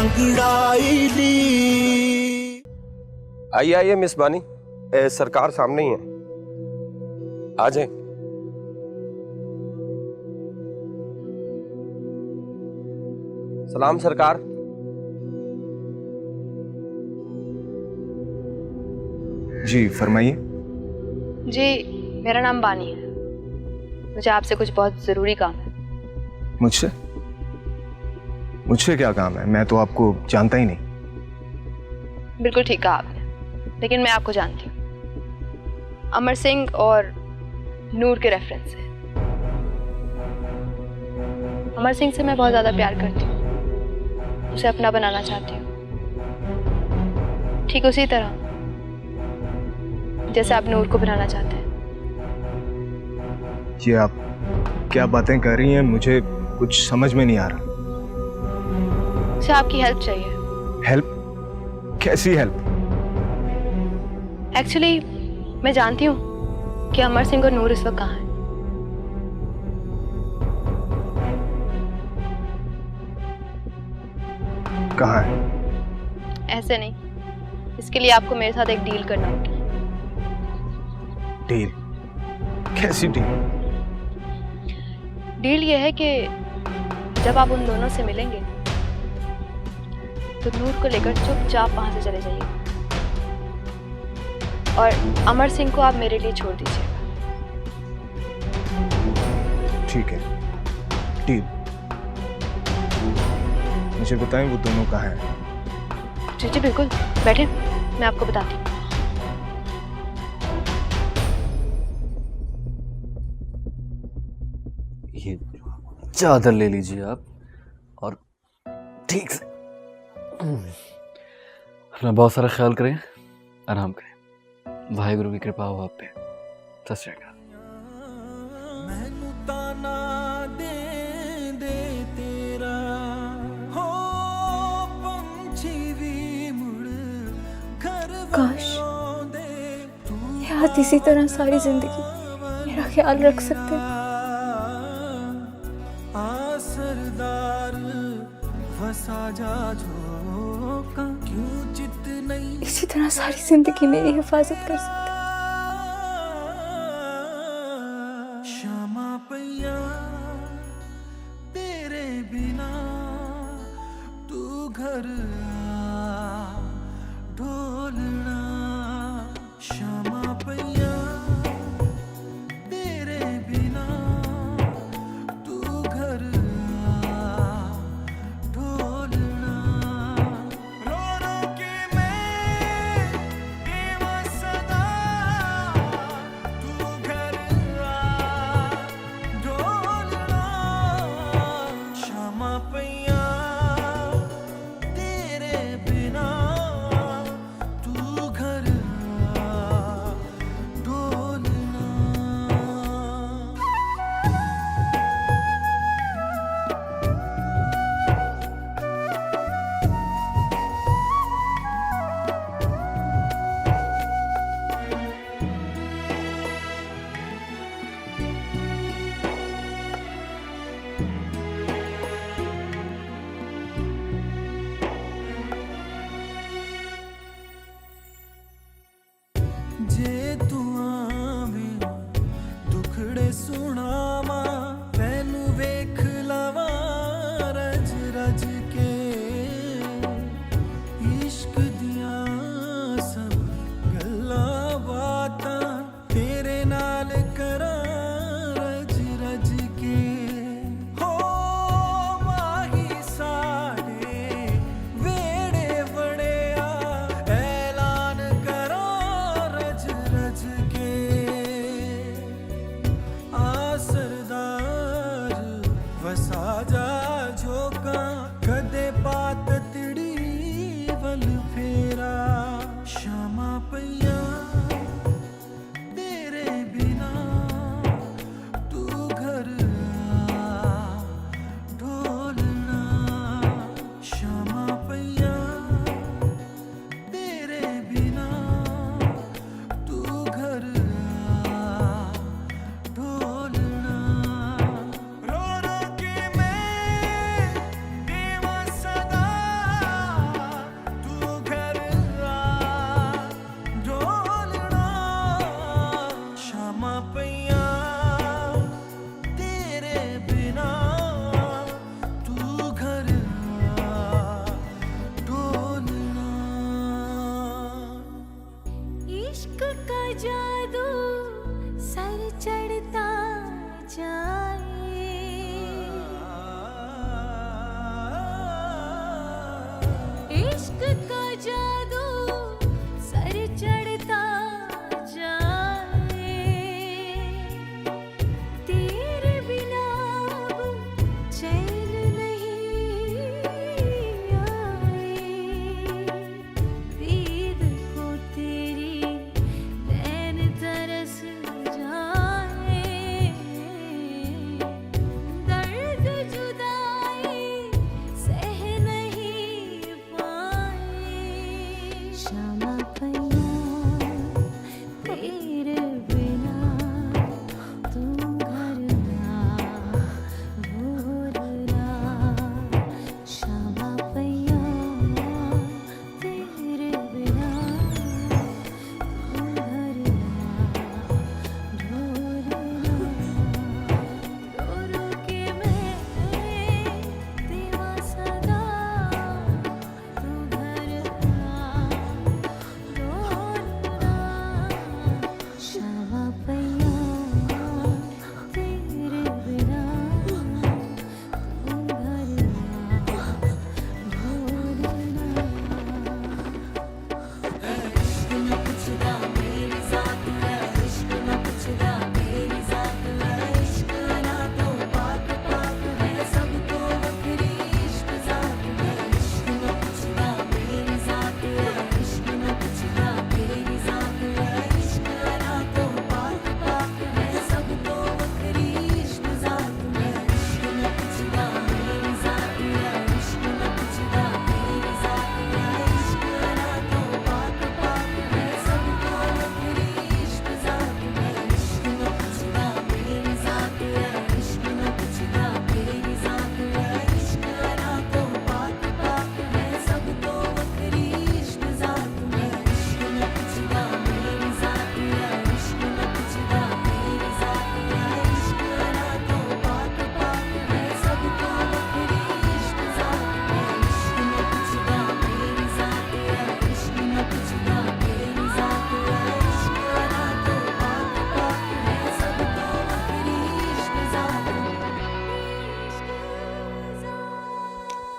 अंगड़ाई ली। आइए आइए मिस बानी, सरकार सामने ही है, आ जाए। सलाम सरकार। जी फरमाइए। जी मेरा नाम बानी है, मुझे आपसे कुछ बहुत ज़रूरी काम है। मुझसे मुझसे क्या काम है? मैं तो आपको जानता ही नहीं। बिल्कुल ठीक कहा आपने, लेकिन मैं आपको जानती हूँ, अमर सिंह और नूर के रेफरेंस से। अमर सिंह से मैं बहुत ज़्यादा प्यार करती हूँ, उसे अपना बनाना चाहती हूँ, ठीक उसी तरह जैसे आप नूर को बनाना चाहते हैं। ये आप क्या बातें कर रही हैं? मुझे कुछ समझ में नहीं आ रहा। मुझे आपकी हेल्प चाहिए। हेल्प? कैसी हेल्प? एक्चुअली मैं जानती हूँ कि अमर सिंह और नूर इस वक्त कहाँ हैं। कहाँ है? ऐसे नहीं, इसके लिए आपको मेरे साथ एक डील करना होगी। डील? कैसी डील? डील ये है कि जब आप उन दोनों से मिलेंगे तो नूर को लेकर चुपचाप वहां से चले जाइए और अमर सिंह को आप मेरे लिए छोड़ दीजिएगा। ठीक है, डील। मुझे बताएं वो दोनों कहाँ हैं? जी जी बिल्कुल, बैठे, मैं आपको बताती हूँ। ये चादर ले लीजिए आप और ठीक से अपना बहुत सारा ख्याल करें, आराम करें। वाहिगुरु की कृपा हो आप पे। सत श्री अकाल। मैनू ताना दे दे तेरा हो पंछी भी मुड़ घर काश ये हाथ इसी तरह सारी जिंदगी मेरा ख्याल रख सकते हैं। सरदार फसा जा झोंका क्यों चित नहीं इसी तरह सारी जिंदगी मेरी हिफाजत कर सकते हैं। क्षमा पैया तेरे बिना तू घर आ ढोलना। क्षमा पैया तेरे बिना तू घर आ ढोलना। रो रो के मैं देवा सदा तू घर आ ढोलना। क्षमा पैया तेरे बिना तू घर आ ढोलना। जे तू आवे दुखड़े सुनावा तैनू वेख लवा रज रज के। इश्क दिया सब गल्लां बातां तेरे नाल करा रज रज के। हो माही साड़े वेड़े वड़िया ऐलान करा रज रज के। आ सरदार वसा जा झोंका कदे पात तिड़ी वल फेरा। क्षमा पैया तेरे बिना तू घर आ ढोलना। क्षमा पैया तेरे बिना तू घर आ ढोलना। रो रो के मैं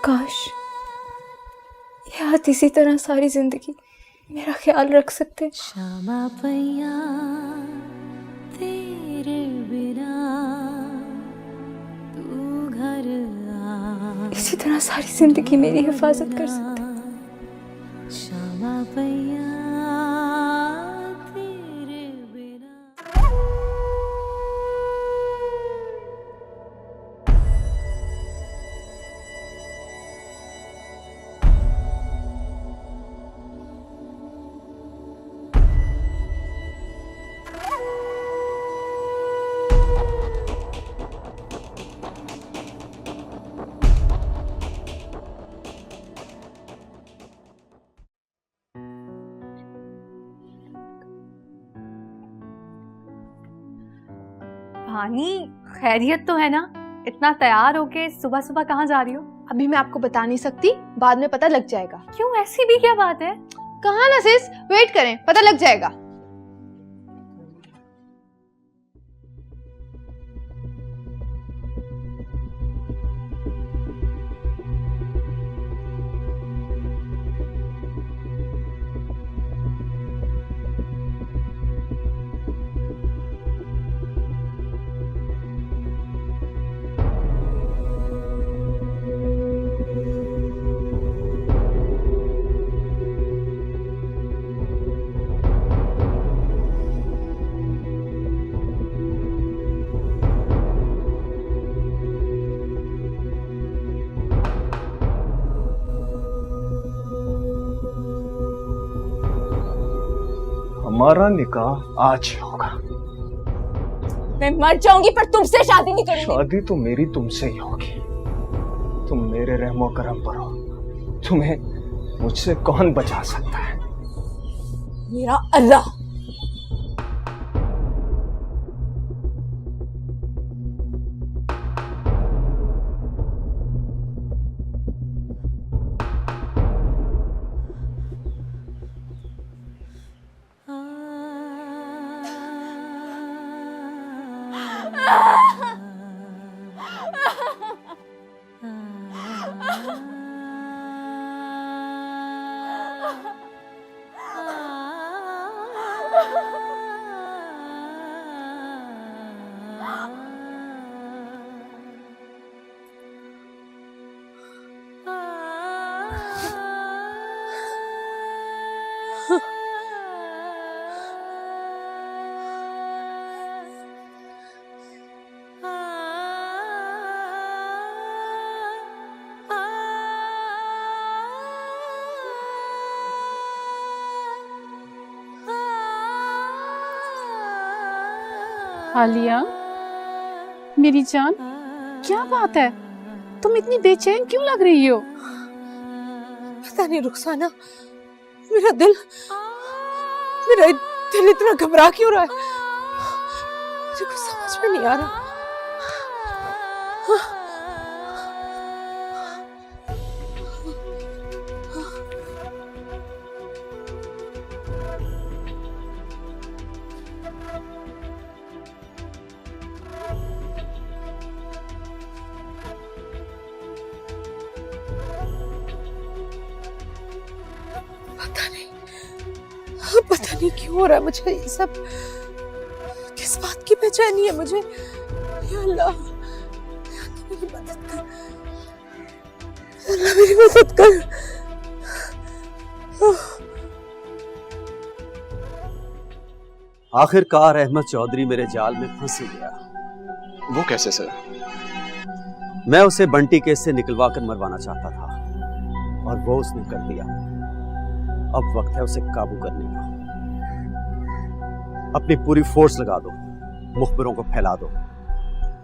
काश ये हाथ इसी तरह सारी जिंदगी मेरा ख्याल रख सकते। शामा पैया तेरे बिना तू घर आ, इसी तरह सारी जिंदगी मेरी हिफाजत कर सकते। शामा पैया तेरे बिना। भानी, खैरियत तो है ना? इतना तैयार होके सुबह सुबह कहाँ जा रही हो? अभी मैं आपको बता नहीं सकती, बाद में पता लग जाएगा। क्यों, ऐसी भी क्या बात है? कहाँ ना सिस, वेट करें, पता लग जाएगा। हमारा निकाह आज होगा। मैं मर जाऊंगी पर तुमसे शादी नहीं करूंगी। शादी तो मेरी तुमसे ही होगी। तुम मेरे रहमो करम पर हो। तुम्हें मुझसे कौन बचा सकता है? मेरा अल्लाह। आलिया, मेरी जान, क्या बात है? तुम इतनी बेचैन क्यों लग रही हो? पता नहीं रुखसाना, मेरा दिल इतना घबरा क्यों रहा है? मुझे कुछ समझ में नहीं आ रहा। पता नहीं क्यों हो रहा है मुझे ये सब। किस बात की बेचैनी है मुझे? या अल्लाह, मेरी मदद कर। अल्लाह मेरी मदद कर। आखिरकार अहमद चौधरी मेरे जाल में फंस गया। वो कैसे सर? मैं उसे बंटी केस से निकलवा कर मरवाना चाहता था और वो उसने कर दिया। अब वक्त है उसे काबू करने का। अपनी पूरी फोर्स लगा दो, मुखबिरों को फैला दो।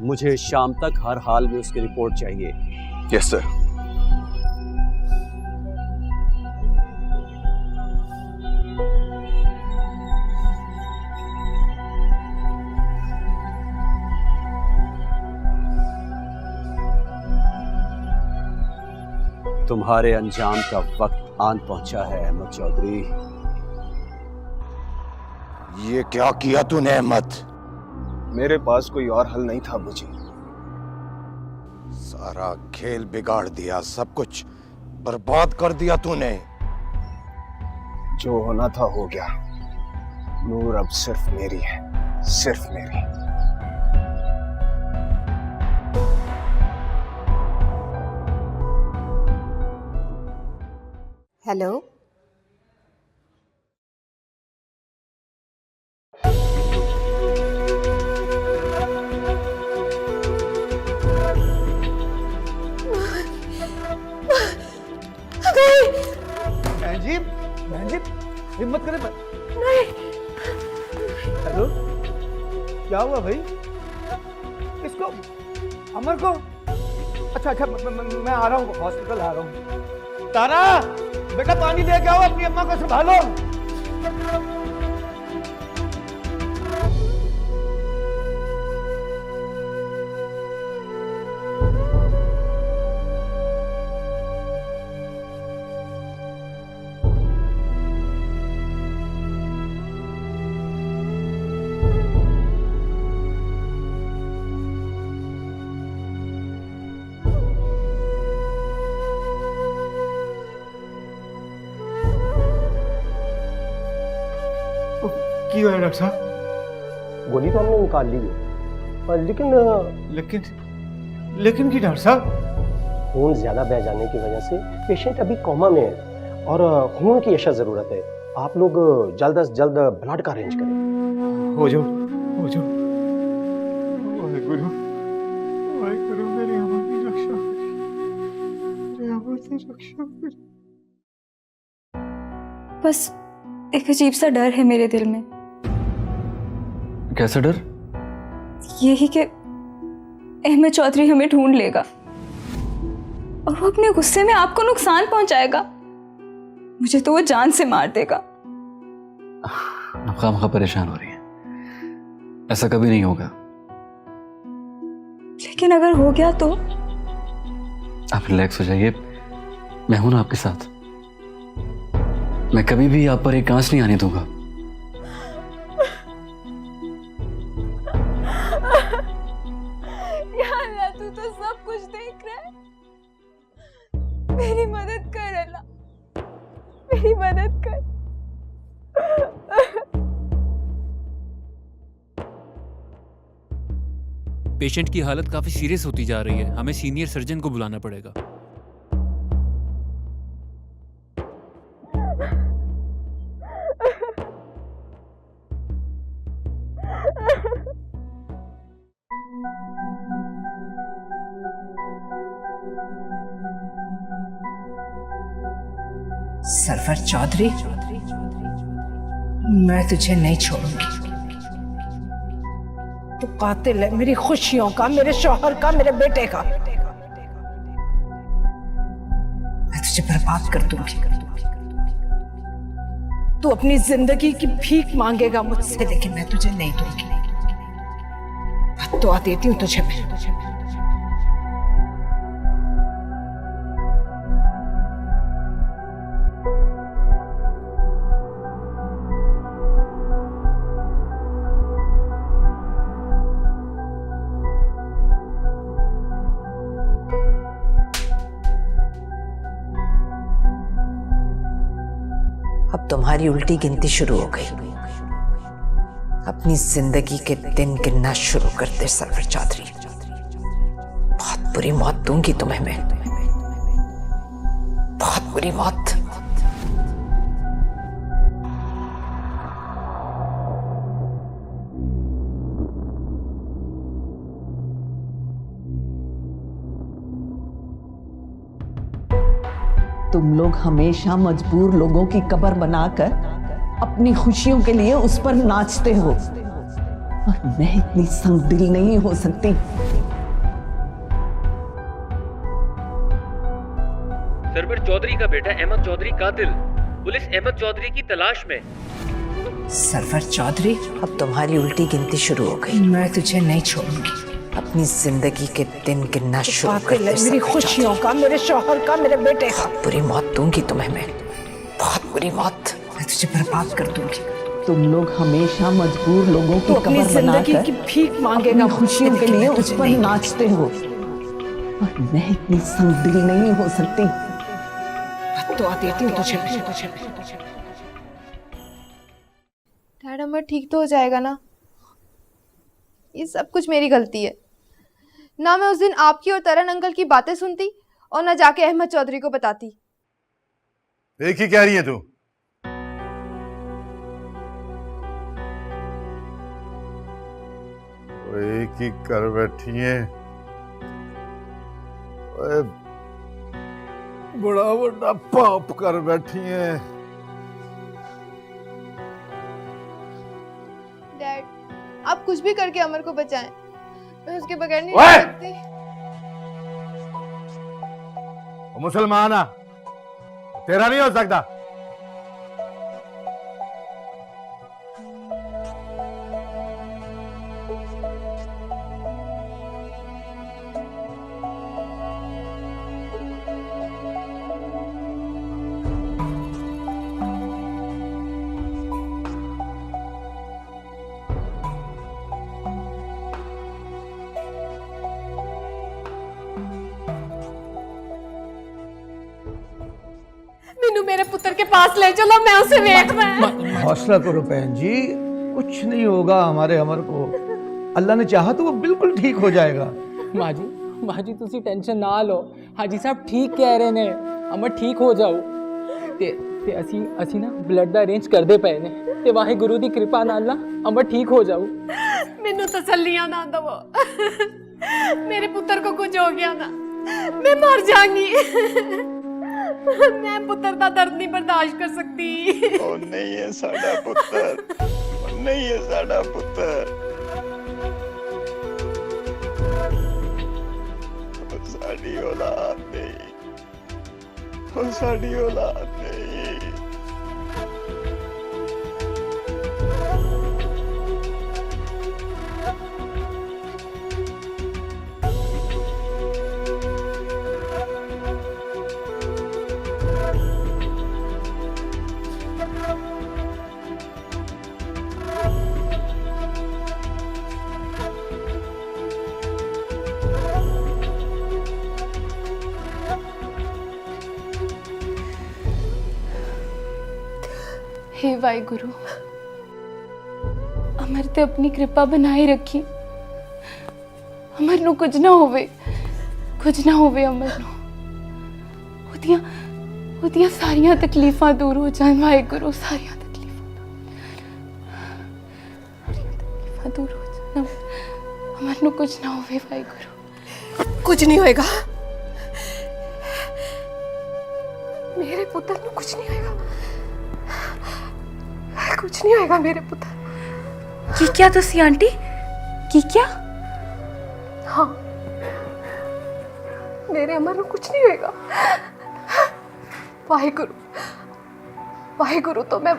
मुझे शाम तक हर हाल में उसकी रिपोर्ट चाहिए। Yes sir. तुम्हारे अंजाम का वक्त आन पहुंचा है अहमद चौधरी। ये क्या किया तूने अहमद? मेरे पास कोई और हल नहीं था मुझे। सारा खेल बिगाड़ दिया, सब कुछ बर्बाद कर दिया तूने। जो होना था हो गया। नूर अब सिर्फ मेरी है, सिर्फ मेरी। हेलो, बहन जी हिम्मत करें। नहीं। हेलो, क्या हुआ भाई? किसको? अमर को? अच्छा अच्छा, मैं आ रहा हूँ, हॉस्पिटल आ रहा हूँ। तारा बेटा पानी लेके आओ, अपनी अम्मा को संभालो। की हुआ है डॉक्टर साहब? गोली तो हमने निकाल ली है, लेकिन की डॉक्टर साहब? खून ज्यादा बह जाने की वजह से पेशेंट अभी कोमा में है और खून की अशा जरूरत है। आप लोग जल्द से जल्द ब्लड का अरेंज करें। हो जाओ, हो जाओ। वाहिगुरु, वाहिगुरु, मेरी अम्मा की रक्षा करें, मेरी अम्मा की रक्षा करें। बस एक अजीब सा डर है मेरे दिल में। कैसा डर? यही कि अहमद चौधरी हमें ढूंढ लेगा और वो अपने गुस्से में आपको नुकसान पहुंचाएगा। मुझे तो वो जान से मार देगा। आप खामखा परेशान हो रही हैं। ऐसा कभी नहीं होगा। लेकिन अगर हो गया तो? आप रिलैक्स हो जाइए, मैं हूं ना आपके साथ। मैं कभी भी आप पर एक आंच नहीं आने दूंगा। अल्लाह, तू तो सब कुछ देख रहा है। मेरी मदद कर अल्लाह, मेरी मदद कर। पेशेंट की हालत काफी सीरियस होती जा रही है, हमें सीनियर सर्जन को बुलाना पड़ेगा। सरवर चौधरी, मैं तुझे नहीं छोड़ूंगी। तू कातिल है मेरी खुशियों का, मेरे शौहर का, मेरे बेटे का। मैं तुझे बर्बाद कर दूंगी। तू अपनी जिंदगी की भीख मांगेगा मुझसे, लेकिन मैं तुझे नहीं दूंगी। बद्दुआ देती हूँ तुझे मैं। अब तुम्हारी उल्टी गिनती शुरू हो गई। अपनी जिंदगी के दिन गिनना शुरू कर दे सरवर चौधरी। बहुत बुरी मौत दूंगी तुम्हें मैं, बहुत बुरी मौत। तुम लोग हमेशा मजबूर लोगों की कब्र बनाकर अपनी खुशियों के लिए उस पर नाचते हो, और मैं इतनी संगदिल नहीं हो सकती। सरवर चौधरी का बेटा अहमद चौधरी कातिल, पुलिस अहमद चौधरी की तलाश में। सरवर चौधरी, अब तुम्हारी उल्टी गिनती शुरू हो गई। मैं तुझे नहीं छोड़ूंगी। अपनी जिंदगी के दिन गिनना शुरू कर दे। मेरी खुशियों का, मेरे शौहर का, मेरे बेटे का। बहुत बुरी मौत दूंगी तुम्हें मैं, बहुत बुरी मौत। मैं तुझे बर्बाद कर दूंगी। तुम लोग हमेशा मजबूर लोगों की अपनी कब्र जिंदगी बनाकर की भीख मांगेगा अपनी खुशियों के लिए उस पर नाचते हो, और मैं इतनी संगदिल नहीं हो सकती। तो देती हूँ तुझे। डैड अमर ठीक तो हो जाएगा ना? ये सब कुछ मेरी गलती है ना। मैं उस दिन आपकी और तरन अंकल की बातें सुनती और ना जाके अहमद चौधरी को बताती। एक ही कह रही है तू? एक ही कर बैठी है। बड़ा बड़ा पाप कर बैठी है। डैड आप कुछ भी करके अमर को बचाएं। मैं उसके बगैर नहीं रह सकती। वो मुसलमान है, तेरा नहीं हो सकता। मैनू मेरे पुत्र के पास ले चलो, मैं उसे देखना है। हौसला करो बहन जी, कुछ नहीं होगा हमारे अमर को। अल्लाह ने चाहा तो वो बिल्कुल ठीक हो जाएगा। माँ जी तुसी टेंशन ना लो। हाजी साहब ठीक कह रहे ने, अमर ठीक हो जाओ। ते असी ना ब्लड दा अरेंज करदे पए ने ते वाहिगुरु दी कृपा नाल ना अमर ठीक हो जाओ। मैनू तसल्लियां ना दवो। मेरे पुत्र को कुछ हो गया ना, मैं मर जाऊंगी। मैं पुत्र दा दर्द नहीं बर्दाश्त कर सकती। ओ नहीं है साडा पुत्र, ओ नहीं है साडा पुत्र। ओ साडी औलाद नहीं, ओ साडी औलाद नहीं। हे वाहिगुरु, अमर ते अपनी कृपा बनाए रखी। अमर नू कुछ ना होवे, कुछ ना होवे अमर नू। ओदियां सारियां तकलीफां दूर हो जाए वाहिगुरु, सारियां तकलीफां दूर हो जाए। अमर नू कुछ ना होवे वाहिगुरु। कुछ नहीं होएगा, मेरे पुत्र नू कुछ नहीं होएगा। कुछ नहीं होएगा मेरे पुत्र। की क्या तुसी आंटी? की क्या? हाँ, मेरे अमर नू कुछ नहीं होएगा। वाहिगुरु, वाहिगुरु तो मैं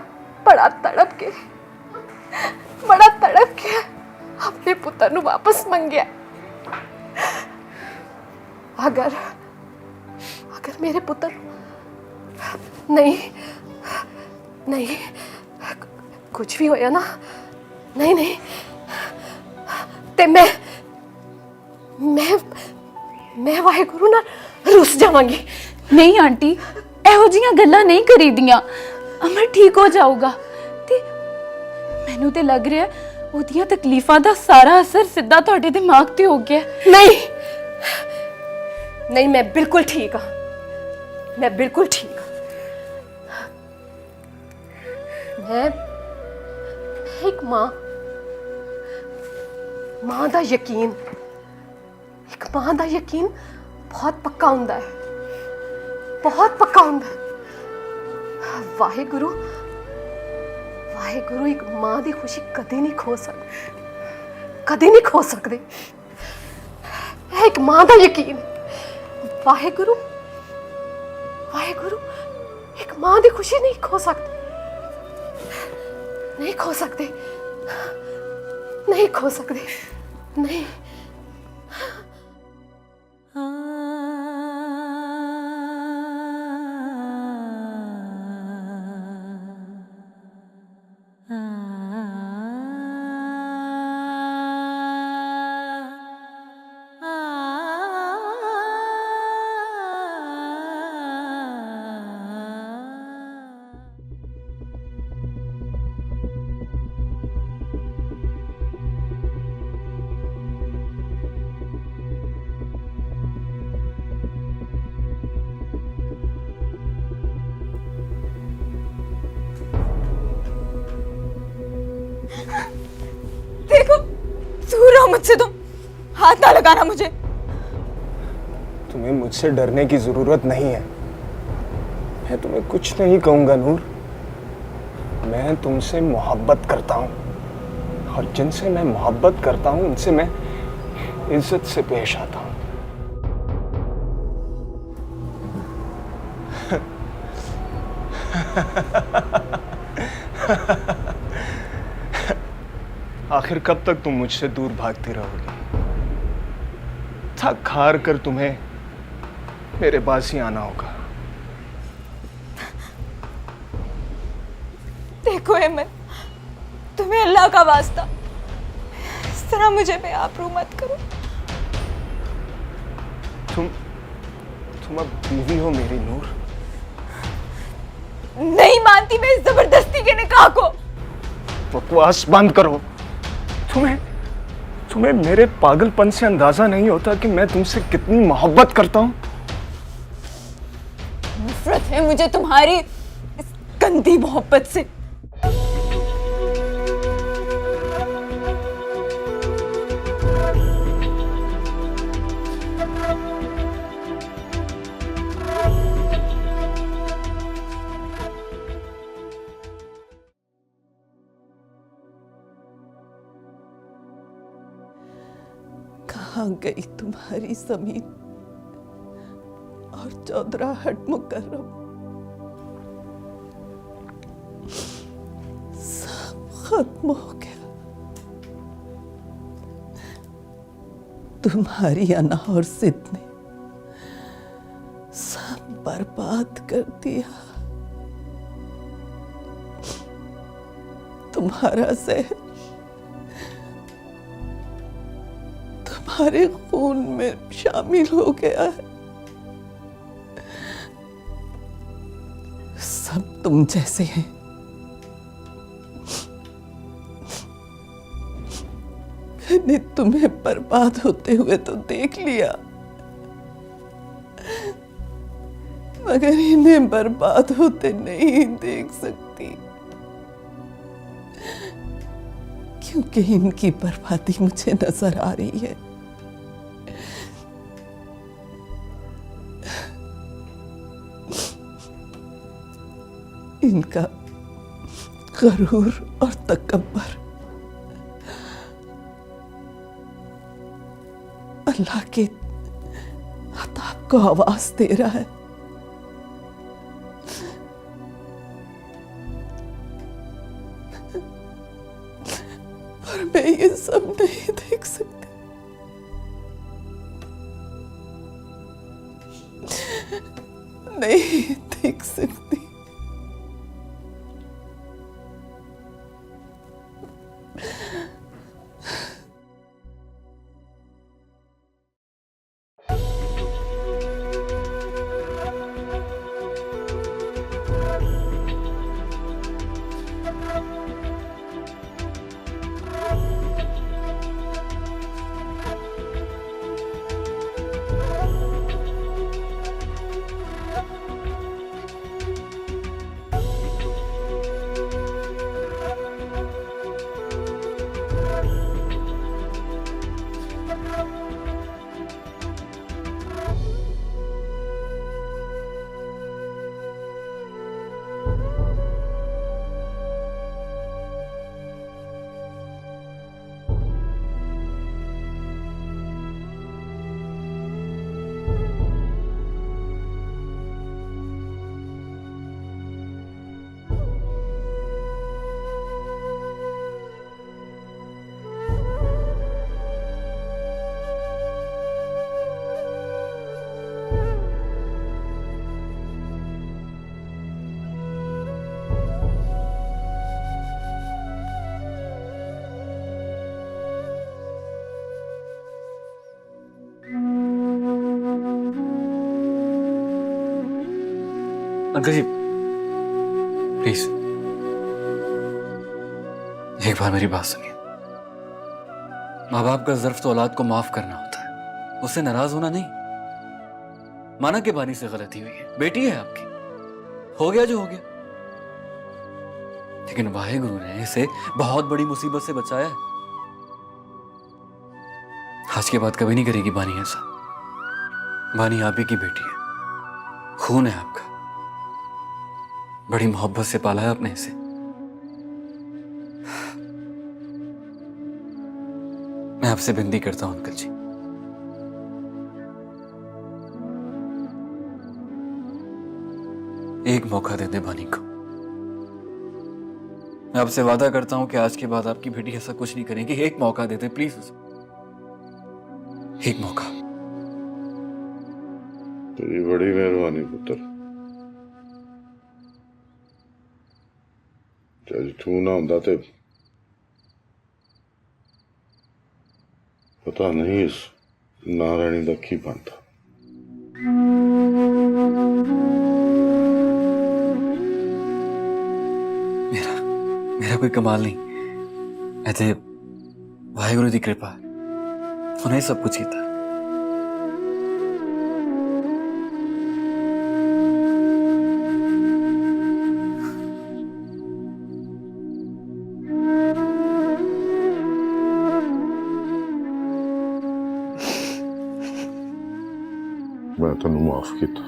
बड़ा तड़प के अपने पुत्र नू वापस मंगया। अगर मेरे पुत्र नहीं कुछ भी होया ना, नहीं ते मैं वाहिगुरु ना रुस जावांगी। नहीं आंटी, एहो जियां गल्लां नहीं करी दियां। अमर ठीक हो जाऊगा ते मैनू ते लग रहा है ओदियां तकलीफां दा सारा असर सीधा तुहाडे दिमाग ते हो गया। नहीं मैं बिल्कुल ठीक हाँ, मैं बिल्कुल ठीक हाँ। मैं एक मां दा यकीन, एक मां दा यकीन बहुत पक्का हुंदा है, बहुत पक्का हुंदा है। वाहिगुरु एक मां दी खुशी कदे नहीं खो सकदे, कदे नहीं खो सकदे। एक मां दा यकीन, वाहिगुरु एक मां दी खुशी नहीं खो सकदे, नहीं खो सकते, नहीं खो सकते, नहीं। मुझसे तुम हाथ ना लगाना मुझे। तुम्हें मुझसे डरने की जरूरत नहीं है। मैं तुम्हें कुछ नहीं कहूंगा नूर। मैं तुमसे मोहब्बत करता हूं और जिनसे मैं मोहब्बत करता हूं उनसे मैं इज्जत से पेश आता हूं। आखिर कब तक तुम मुझसे दूर भागती रहोगी? थक हार कर तुम्हें मेरे पास ही आना होगा। देखो अहमद, तुम्हें अल्लाह का वास्ता इस तरह मुझे बेआबरू मत करो। तुम अब बीवी हो मेरी नूर। नहीं मानती मैं इस जबरदस्ती के निकाह को। बकवास बंद करो। तुम्हें मेरे पागलपन से अंदाजा नहीं होता कि मैं तुमसे कितनी मोहब्बत करता हूं। नफरत है मुझे तुम्हारी इस गंदी मोहब्बत से। कहाँ गई तुम्हारी जमीन और चौधराहट मुकर्रम? सब खत्म हो गया। तुम्हारी अना और जिद ने सब बर्बाद कर दिया। तुम्हारा जहर तुम्हारे खून में शामिल हो गया है। सब तुम जैसे हैं। मैंने तुम्हें बर्बाद होते हुए तो देख लिया, मगर इन्हें बर्बाद होते नहीं देख सकती, क्योंकि इनकी बर्बादी मुझे नजर आ रही है। इनका गरूर और तकब्बर अल्लाह के अताब को आवाज दे रहा है। और मैं ये सब नहीं देख सकती। नहीं देख सकती। अंकल जी प्लीज एक बार मेरी बात सुनिए। माँ बाप का ज़र्फ तो औलाद को माफ करना होता है, उससे नाराज होना नहीं। माना के बानी से गलती हुई है, बेटी है आपकी, हो गया जो हो गया, लेकिन वाहे गुरु ने इसे बहुत बड़ी मुसीबत से बचाया है। आज के बाद कभी नहीं करेगी बानी ऐसा। बानी आप ही की बेटी है, खून है आपका, बड़ी मोहब्बत से पाला है आपने इसे। मैं आपसे विनती करता हूं अंकल जी, एक मौका दे दे बानी को। मैं आपसे वादा करता हूं कि आज के बाद आपकी बेटी ऐसा कुछ नहीं करेगी। एक मौका दे दे प्लीज उसे, एक मौका। तेरी बड़ी मेहरबानी पुत्र। जज तू ना होंदा ते पता नहीं इस नारायणी दा की बनता। मेरा कोई कमाल नहीं, ऐसे वाहेगुरु दी कृपा है, उन्हें सब कुछ कीता। मैं तेन माफ किया।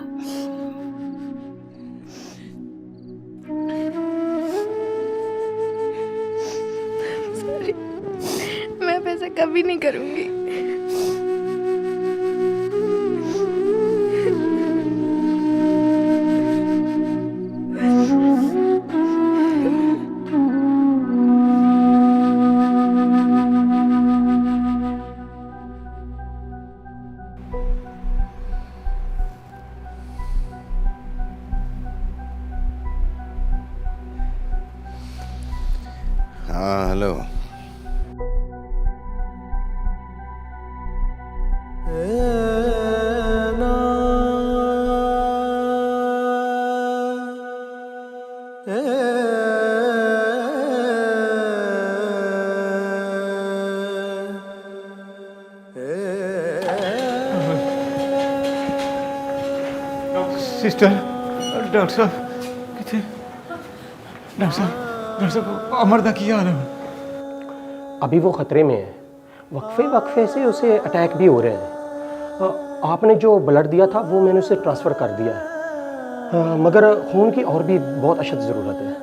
मैं अब ऐसा कभी नहीं करूंगी। हाँ हेलो। सिस्टर, डॉक्टर साहब कितने? डॉक्टर साहब अमर दा की हाल है? अभी वो खतरे में है, वक्फे वक्फे से उसे अटैक भी हो रहे हैं। आपने जो ब्लड दिया था वो मैंने उसे ट्रांसफ़र कर दिया है, मगर खून की और भी बहुत अशद ज़रूरत है।